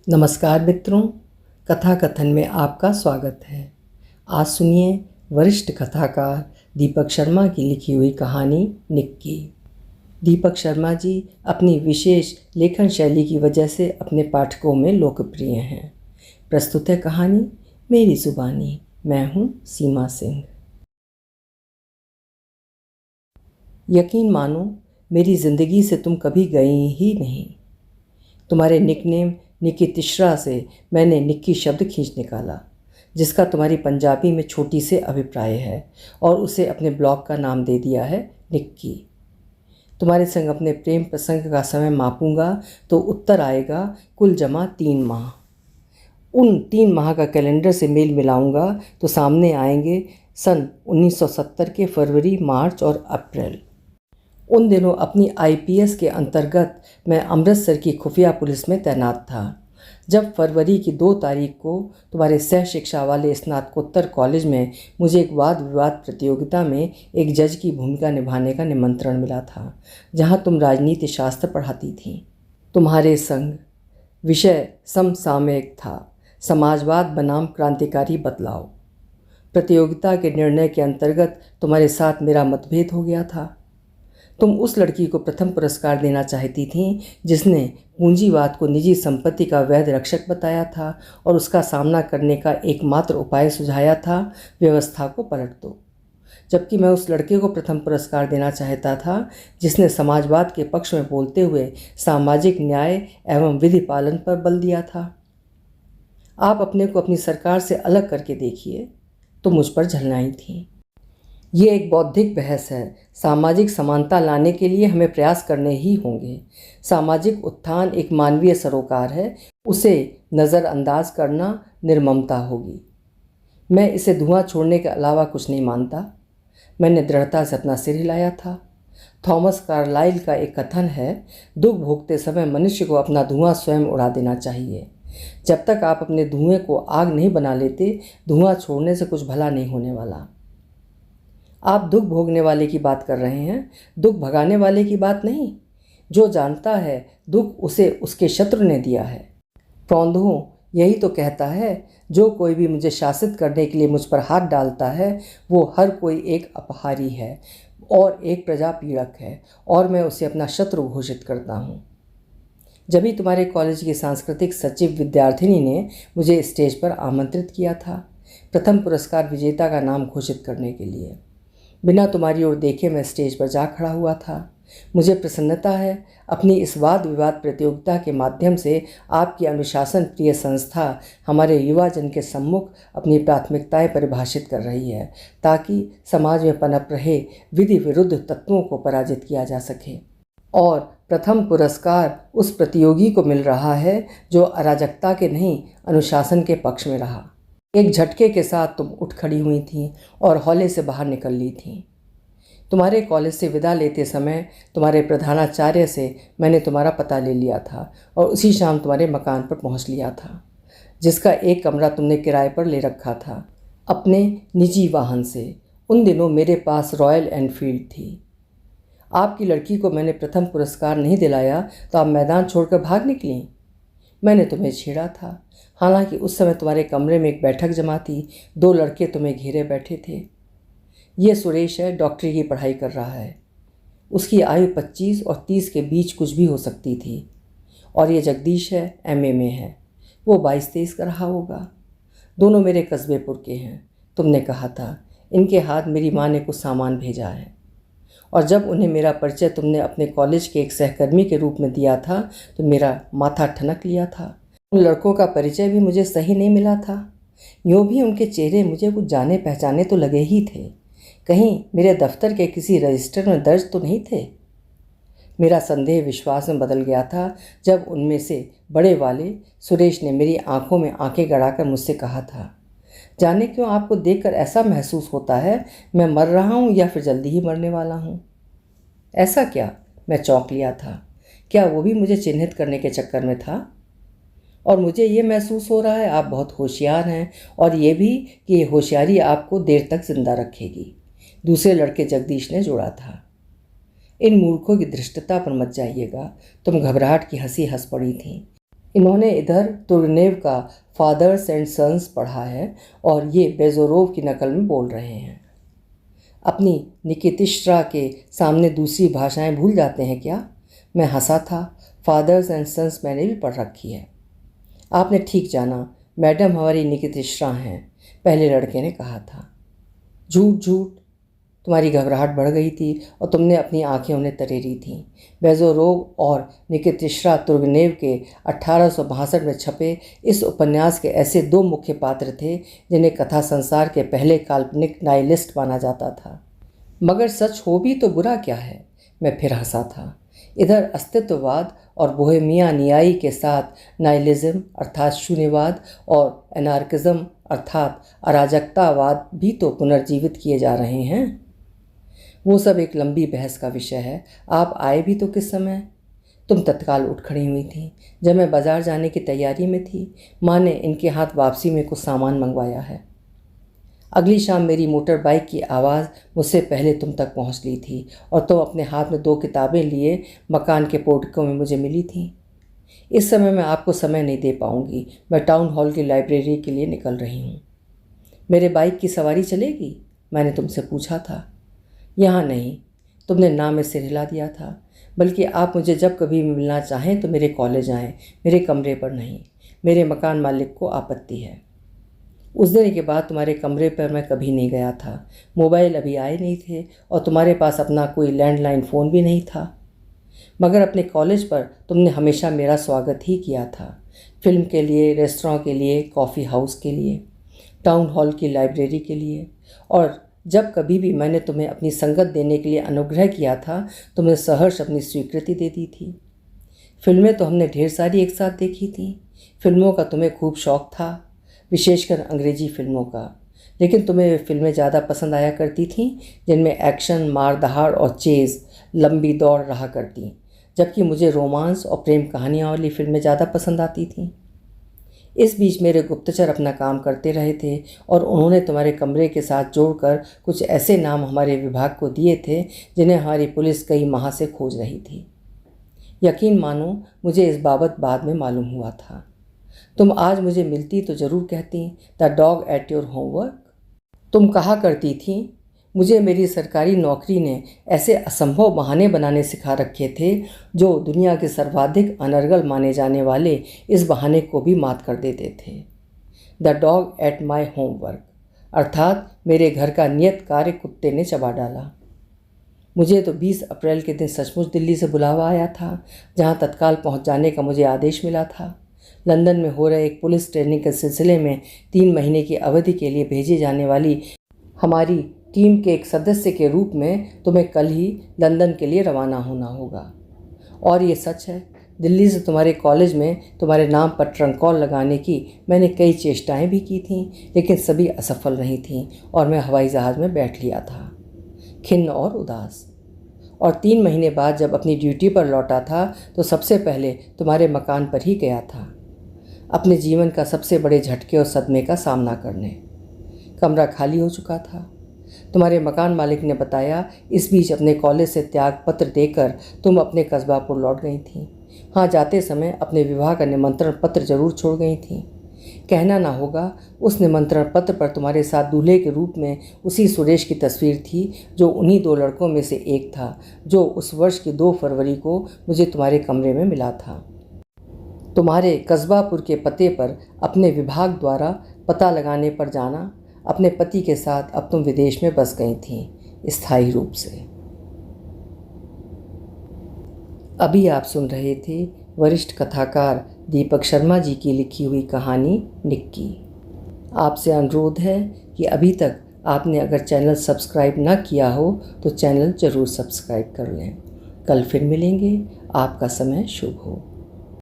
नमस्कार मित्रों, कथा कथन में आपका स्वागत है। आज सुनिए वरिष्ठ कथाकार दीपक शर्मा की लिखी हुई कहानी निक्की। दीपक शर्मा जी अपनी विशेष लेखन शैली की वजह से अपने पाठकों में लोकप्रिय हैं। प्रस्तुत है कहानी मेरी जुबानी। मैं हूँ सीमा सिंह। यकीन मानो मेरी ज़िंदगी से तुम कभी गई ही नहीं। तुम्हारे निकनेम निक्की तिश्रा से मैंने निक्की शब्द खींच निकाला, जिसका तुम्हारी पंजाबी में छोटी से अभिप्राय है, और उसे अपने ब्लॉग का नाम दे दिया है निक्की। तुम्हारे संग अपने प्रेम प्रसंग का समय मापूंगा तो उत्तर आएगा कुल जमा 3 माह। उन 3 माह का कैलेंडर से मेल मिलाऊंगा तो सामने आएंगे सन 1970 के फरवरी, मार्च और अप्रैल। उन दिनों अपनी आईपीएस के अंतर्गत मैं अमृतसर की खुफिया पुलिस में तैनात था। जब फरवरी की 2 तारीख को तुम्हारे सह शिक्षा वाले स्नातकोत्तर कॉलेज में मुझे एक वाद विवाद प्रतियोगिता में एक जज की भूमिका निभाने का निमंत्रण मिला था, जहां तुम राजनीति शास्त्र पढ़ाती थीं। तुम्हारे संग विषय समसामयिक था, समाजवाद बनाम क्रांतिकारी बदलाव। प्रतियोगिता के निर्णय के अंतर्गत तुम्हारे साथ मेरा मतभेद हो गया था। तुम उस लड़की को प्रथम पुरस्कार देना चाहती थीं जिसने पूंजीवाद को निजी संपत्ति का वैध रक्षक बताया था और उसका सामना करने का एकमात्र उपाय सुझाया था, व्यवस्था को पलट दो। जबकि मैं उस लड़के को प्रथम पुरस्कार देना चाहता था जिसने समाजवाद के पक्ष में बोलते हुए सामाजिक न्याय एवं विधि पालन पर बल दिया था। आप अपने को अपनी सरकार से अलग करके देखिए, तो मुझ पर झलनाई थी। ये एक बौद्धिक बहस है। सामाजिक समानता लाने के लिए हमें प्रयास करने ही होंगे। सामाजिक उत्थान एक मानवीय सरोकार है, उसे नज़रअंदाज करना निर्ममता होगी। मैं इसे धुआं छोड़ने के अलावा कुछ नहीं मानता। मैंने दृढ़ता से अपना सिर हिलाया था। थॉमस कार्लाइल का एक कथन है, दुख भोगते समय मनुष्य को अपना धुआं स्वयं उड़ा देना चाहिए। जब तक आप अपने धुएं को आग नहीं बना लेते, धुआं छोड़ने से कुछ भला नहीं होने वाला। आप दुख भोगने वाले की बात कर रहे हैं, दुख भगाने वाले की बात नहीं। जो जानता है दुख उसे उसके शत्रु ने दिया है। प्रौंधों यही तो कहता है, जो कोई भी मुझे शासित करने के लिए मुझ पर हाथ डालता है वो हर कोई एक अपहारी है और एक प्रजा पीड़क है, और मैं उसे अपना शत्रु घोषित करता हूँ। जब ही तुम्हारे कॉलेज की सांस्कृतिक सचिव विद्यार्थिनी ने मुझे स्टेज पर आमंत्रित किया था, प्रथम पुरस्कार विजेता का नाम घोषित करने के लिए। बिना तुम्हारी ओर देखे मैं स्टेज पर जा खड़ा हुआ था। मुझे प्रसन्नता है अपनी इस वाद विवाद प्रतियोगिता के माध्यम से आपकी अनुशासन प्रिय संस्था हमारे युवा जन के सम्मुख अपनी प्राथमिकताएं परिभाषित कर रही है, ताकि समाज में पनप रहे विधि विरुद्ध तत्वों को पराजित किया जा सके। और प्रथम पुरस्कार उस प्रतियोगी को मिल रहा है जो अराजकता के नहीं, अनुशासन के पक्ष में रहा। एक झटके के साथ तुम उठ खड़ी हुई थीं और हॉले से बाहर निकल ली थीं। तुम्हारे कॉलेज से विदा लेते समय तुम्हारे प्रधानाचार्य से मैंने तुम्हारा पता ले लिया था और उसी शाम तुम्हारे मकान पर पहुंच लिया था, जिसका एक कमरा तुमने किराए पर ले रखा था अपने निजी वाहन से। उन दिनों मेरे पास रॉयल एनफील्ड थी। आपकी लड़की को मैंने प्रथम पुरस्कार नहीं दिलाया तो आप मैदान छोड़कर भाग निकली। मैंने तुम्हें छेड़ा था। हालांकि उस समय तुम्हारे कमरे में एक बैठक जमा थी, 2 लड़के तुम्हें घेरे बैठे थे। ये सुरेश है, डॉक्टरी की पढ़ाई कर रहा है। उसकी आयु 25 और 30 के बीच कुछ भी हो सकती थी। और ये जगदीश है, एमए में है। वो 22-23 का रहा होगा। दोनों मेरे कस्बेपुर के हैं। तुमने कहा था इनके हाथ मेरी माँ ने कुछ सामान भेजा है। और जब उन्हें मेरा परिचय तुमने अपने कॉलेज के एक सहकर्मी के रूप में दिया था तो मेरा माथा ठनक लिया था। उन लड़कों का परिचय भी मुझे सही नहीं मिला था। यूँ भी उनके चेहरे मुझे कुछ जाने पहचाने तो लगे ही थे। कहीं मेरे दफ्तर के किसी रजिस्टर में दर्ज तो नहीं थे। मेरा संदेह विश्वास में बदल गया था जब उनमें से बड़े वाले सुरेश ने मेरी आंखों में आंखें गड़ाकर मुझसे कहा था, जाने क्यों आपको देखकर ऐसा महसूस होता है मैं मर रहा हूँ या फिर जल्दी ही मरने वाला हूँ। ऐसा क्या? मैं चौंक लिया था। क्या वो भी मुझे चिन्हित करने के चक्कर में था? और मुझे ये महसूस हो रहा है आप बहुत होशियार हैं, और ये भी कि ये होशियारी आपको देर तक जिंदा रखेगी, दूसरे लड़के जगदीश ने जोड़ा था। इन मूर्खों की धृष्टता पर मत जाइएगा। तुम घबराहट की हंसी हंस पड़ी थी। इन्होंने इधर तुर्गनेव का फादर्स एंड सन्स पढ़ा है और ये बेजोरोव की नकल में बोल रहे हैं। अपनी निकितिश्रा के सामने दूसरी भाषाएं भूल जाते हैं क्या? मैं हंसा था। फादर्स एंड सन्स मैंने भी पढ़ रखी है। आपने ठीक जाना, मैडम हमारी निकितिश्रा हैं, पहले लड़के ने कहा था। झूठ झूठ। तुम्हारी घबराहट बढ़ गई थी और तुमने अपनी आंखें उन्हें तरेरी थीं। बेजोरोव और निकितिश्रा तुर्गनेव के 1862 में छपे इस उपन्यास के ऐसे दो मुख्य पात्र थे जिन्हें कथा संसार के पहले काल्पनिक नाइलिस्ट माना जाता था। मगर सच हो भी तो बुरा क्या है? मैं फिर हंसा था। इधर अस्तित्ववाद और बोहेमिया न्यायी के साथ नाइलिज्म अर्थात शून्यवाद और एनार्किज्म अर्थात अराजकतावाद भी तो पुनर्जीवित किए जा रहे हैं। वो सब एक लंबी बहस का विषय है। आप आए भी तो किस समय? तुम तत्काल उठ खड़ी हुई थी जब मैं बाजार जाने की तैयारी में थी। माँ ने इनके हाथ वापसी में कुछ सामान मंगवाया है। अगली शाम मेरी मोटर बाइक की आवाज़ मुझसे पहले तुम तक पहुंच ली थी और तुम अपने हाथ में 2 किताबें लिए मकान के पोर्टिको में मुझे मिली थी। इस समय मैं आपको समय नहीं दे पाऊंगी। मैं टाउन हॉल की लाइब्रेरी के लिए निकल रही हूँ। मेरे बाइक की सवारी चलेगी? मैंने तुमसे पूछा था। यहाँ नहीं। तुमने ना में सिर हिला दिया था। बल्कि आप मुझे जब कभी मिलना चाहें तो मेरे कॉलेज आएँ, मेरे कमरे पर नहीं। मेरे मकान मालिक को आपत्ति है। उस दिन के बाद तुम्हारे कमरे पर मैं कभी नहीं गया था। मोबाइल अभी आए नहीं थे और तुम्हारे पास अपना कोई लैंडलाइन फ़ोन भी नहीं था। मगर अपने कॉलेज पर तुमने हमेशा मेरा स्वागत ही किया था। फिल्म के लिए, रेस्तरां के लिए, कॉफ़ी हाउस के लिए, टाउन हॉल की लाइब्रेरी के लिए। और जब कभी भी मैंने तुम्हें अपनी संगत देने के लिए अनुग्रह किया था तुमने सहर्ष अपनी स्वीकृति दे दी थी। फिल्में तो हमने ढेर सारी एक साथ देखी थी। फिल्मों का तुम्हें खूब शौक़ था, विशेषकर अंग्रेजी फिल्मों का। लेकिन तुम्हें वे फिल्में ज़्यादा पसंद आया करती थीं जिनमें एक्शन, मार दहाड़ और चेज़, लंबी दौड़ रहा करती, जबकि मुझे रोमांस और प्रेम कहानियाँ वाली फिल्में ज़्यादा पसंद आती थीं। इस बीच मेरे गुप्तचर अपना काम करते रहे थे और उन्होंने तुम्हारे कमरे के साथ जोड़कर कुछ ऐसे नाम हमारे विभाग को दिए थे जिन्हें हमारी पुलिस कई माह से खोज रही थी। यकीन मानो मुझे इस बाबत बाद में मालूम हुआ था। तुम आज मुझे मिलती तो ज़रूर कहती, the dog at your homework. तुम कहा करती थी, मुझे मेरी सरकारी नौकरी ने ऐसे असंभव बहाने बनाने सिखा रखे थे जो दुनिया के सर्वाधिक अनर्गल माने जाने वाले इस बहाने को भी मात कर देते थे। The dog at my homework अर्थात मेरे घर का नियत कार्य कुत्ते ने चबा डाला। मुझे तो 20 अप्रैल के दिन सचमुच दिल्ली से बुलावा आया था, जहाँ तत्काल पहुँच जाने का मुझे आदेश मिला था। लंदन में हो रहे एक पुलिस ट्रेनिंग के सिलसिले में 3 महीने की अवधि के लिए भेजी जाने वाली हमारी टीम के एक सदस्य के रूप में तुम्हें कल ही लंदन के लिए रवाना होना होगा। और ये सच है, दिल्ली से तुम्हारे कॉलेज में तुम्हारे नाम पर ट्रंक कॉल लगाने की मैंने कई चेष्टाएं भी की थीं, लेकिन सभी असफल नहीं थीं और मैं हवाई जहाज़ में बैठ लिया था, खिन्न और उदास। और 3 महीने बाद जब अपनी ड्यूटी पर लौटा था तो सबसे पहले तुम्हारे मकान पर ही गया था, अपने जीवन का सबसे बड़े झटके और सदमे का सामना करने। कमरा खाली हो चुका था। तुम्हारे मकान मालिक ने बताया, इस बीच अपने कॉलेज से त्याग पत्र देकर तुम अपने कस्बापुर लौट गई थीं। हाँ, जाते समय अपने विवाह का निमंत्रण पत्र जरूर छोड़ गई थीं। कहना ना होगा, उस निमंत्रण पत्र पर तुम्हारे साथ दूल्हे के रूप में उसी सुरेश की तस्वीर थी जो उन्हीं 2 लड़कों में से एक था, जो उस वर्ष की 2 फरवरी को मुझे तुम्हारे कमरे में मिला था। तुम्हारे कस्बापुर के पते पर अपने विभाग द्वारा पता लगाने पर जाना, अपने पति के साथ अब तुम विदेश में बस गई थीं, स्थायी रूप से। अभी आप सुन रहे थे वरिष्ठ कथाकार दीपक शर्मा जी की लिखी हुई कहानी निक्की। आपसे अनुरोध है कि अभी तक आपने अगर चैनल सब्सक्राइब न किया हो तो चैनल ज़रूर सब्सक्राइब कर लें। कल फिर मिलेंगे। आपका समय शुभ हो।